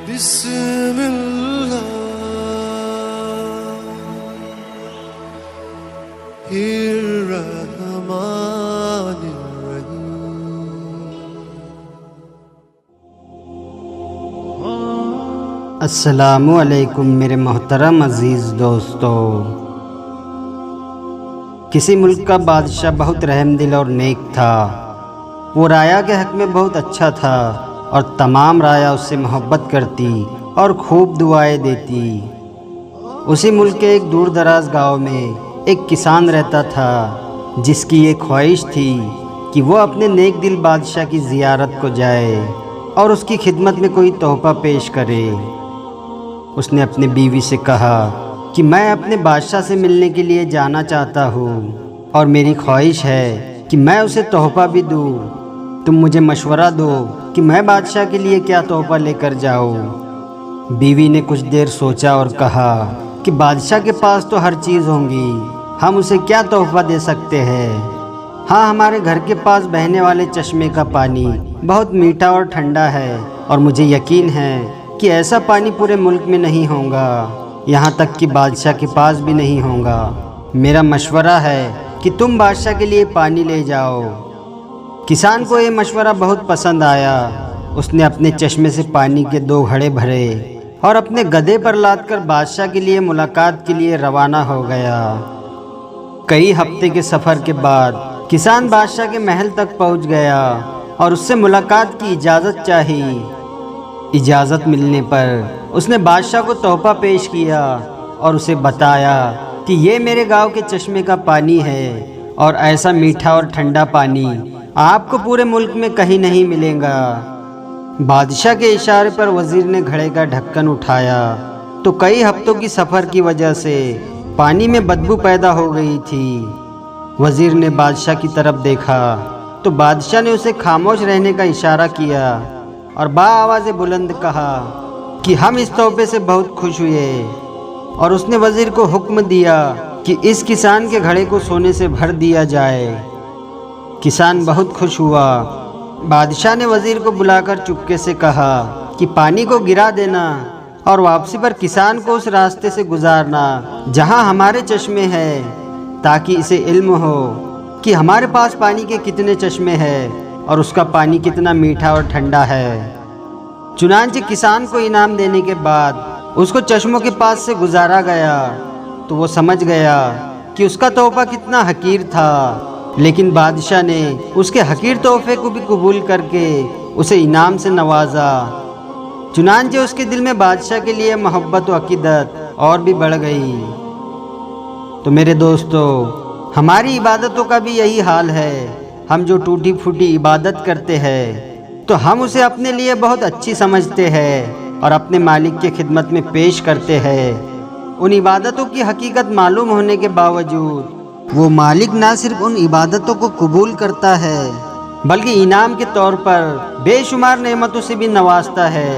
بسم اللہ الرحمن الرحیم۔ السلام علیکم میرے محترم عزیز دوستو۔ کسی ملک کا بادشاہ بہت رحم دل اور نیک تھا۔ وہ رایا کے حق میں بہت اچھا تھا اور تمام رایا اس سے محبت کرتی اور خوب دعائیں دیتی۔ اسی ملک کے ایک دور دراز گاؤں میں ایک کسان رہتا تھا جس کی یہ خواہش تھی کہ وہ اپنے نیک دل بادشاہ کی زیارت کو جائے اور اس کی خدمت میں کوئی تحفہ پیش کرے۔ اس نے اپنی بیوی سے کہا کہ میں اپنے بادشاہ سے ملنے کے لیے جانا چاہتا ہوں اور میری خواہش ہے کہ میں اسے تحفہ بھی دوں۔ تم مجھے مشورہ دو کہ میں بادشاہ کے لیے کیا تحفہ لے کر جاؤں۔ بیوی نے کچھ دیر سوچا اور کہا کہ بادشاہ کے پاس تو ہر چیز ہوں گی، ہم اسے کیا تحفہ دے سکتے ہیں۔ ہاں، ہمارے گھر کے پاس بہنے والے چشمے کا پانی بہت میٹھا اور ٹھنڈا ہے اور مجھے یقین ہے کہ ایسا پانی پورے ملک میں نہیں ہوگا، یہاں تک کہ بادشاہ کے پاس بھی نہیں ہوگا۔ میرا مشورہ ہے کہ تم بادشاہ کے لیے پانی لے جاؤ۔ کسان کو یہ مشورہ بہت پسند آیا۔ اس نے اپنے چشمے سے پانی کے 2 گھڑے بھرے اور اپنے گدھے پر لاد کر بادشاہ کے لیے ملاقات کے لیے روانہ ہو گیا۔ کئی ہفتے کے سفر کے بعد کسان بادشاہ کے محل تک پہنچ گیا اور اس سے ملاقات کی اجازت چاہی۔ اجازت ملنے پر اس نے بادشاہ کو تحفہ پیش کیا اور اسے بتایا کہ یہ میرے گاؤں کے چشمے کا پانی ہے اور ایسا میٹھا اور ٹھنڈا پانی آپ کو پورے ملک میں کہیں نہیں ملے گا۔ بادشاہ کے اشارے پر وزیر نے گھڑے کا ڈھکن اٹھایا تو کئی ہفتوں کی سفر کی وجہ سے پانی میں بدبو پیدا ہو گئی تھی۔ وزیر نے بادشاہ کی طرف دیکھا تو بادشاہ نے اسے خاموش رہنے کا اشارہ کیا اور بآواز بلند کہا کہ ہم اس تحفے سے بہت خوش ہوئے، اور اس نے وزیر کو حکم دیا کہ اس کسان کے گھڑے کو سونے سے بھر دیا جائے۔ کسان بہت خوش ہوا۔ بادشاہ نے وزیر کو بلا کر چپکے سے کہا کہ پانی کو گرا دینا اور واپسی پر کسان کو اس راستے سے گزارنا جہاں ہمارے چشمے ہیں، تاکہ اسے علم ہو کہ ہمارے پاس پانی کے کتنے چشمے ہیں اور اس کا پانی کتنا میٹھا اور ٹھنڈا ہے۔ چنانچہ کسان کو انعام دینے کے بعد اس کو چشموں کے پاس سے گزارا گیا تو وہ سمجھ گیا کہ اس کا تحفہ کتنا حقیر تھا، لیکن بادشاہ نے اس کے حقیر تحفے کو بھی قبول کر کے اسے انعام سے نوازا۔ چنانچہ اس کے دل میں بادشاہ کے لیے محبت و عقیدت اور بھی بڑھ گئی۔ تو میرے دوستو، ہماری عبادتوں کا بھی یہی حال ہے۔ ہم جو ٹوٹی پھوٹی عبادت کرتے ہیں تو ہم اسے اپنے لیے بہت اچھی سمجھتے ہیں اور اپنے مالک کی خدمت میں پیش کرتے ہیں۔ ان عبادتوں کی حقیقت معلوم ہونے کے باوجود وہ مالک نہ صرف ان عبادتوں کو قبول کرتا ہے بلکہ انعام کے طور پر بے شمار نعمتوں سے بھی نوازتا ہے،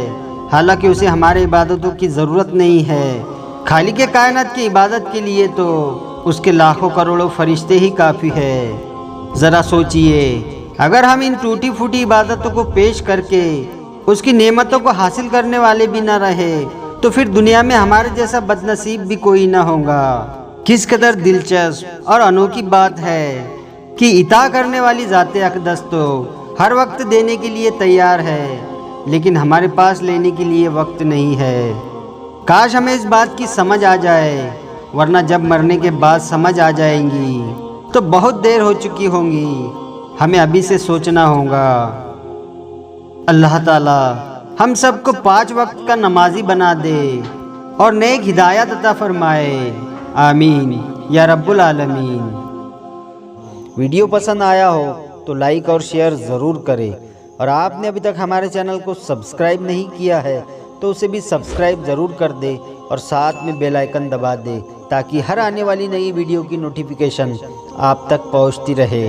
حالانکہ اسے ہماری عبادتوں کی ضرورت نہیں ہے۔ خالق کائنات کی عبادت کے لیے تو اس کے لاکھوں کروڑوں فرشتے ہی کافی ہے۔ ذرا سوچئے، اگر ہم ان ٹوٹی پھوٹی عبادتوں کو پیش کر کے اس کی نعمتوں کو حاصل کرنے والے بھی نہ رہے تو پھر دنیا میں ہمارے جیسا بد نصیب بھی کوئی نہ ہوگا۔ کس قدر دلچسپ اور انوکھی بات ہے کہ عطا کرنے والی ذات اقدس تو ہر وقت دینے کے لیے تیار ہے، لیکن ہمارے پاس لینے کے لیے وقت نہیں ہے۔ کاش ہمیں اس بات کی سمجھ آ جائے، ورنہ جب مرنے کے بعد سمجھ آ جائیں گی تو بہت دیر ہو چکی ہوں گی۔ ہمیں ابھی سے سوچنا ہوگا۔ اللہ تعالی ہم سب کو 5 وقت کا نمازی بنا دے اور نیک ہدایت عطا فرمائے، آمین یا رب العالمین۔ ویڈیو پسند آیا ہو تو لائک اور شیئر ضرور کریں، اور آپ نے ابھی تک ہمارے چینل کو سبسکرائب نہیں کیا ہے تو اسے بھی سبسکرائب ضرور کر دے اور ساتھ میں بیل آئیکن دبا دے تاکہ ہر آنے والی نئی ویڈیو کی نوٹیفیکیشن آپ تک پہنچتی رہے۔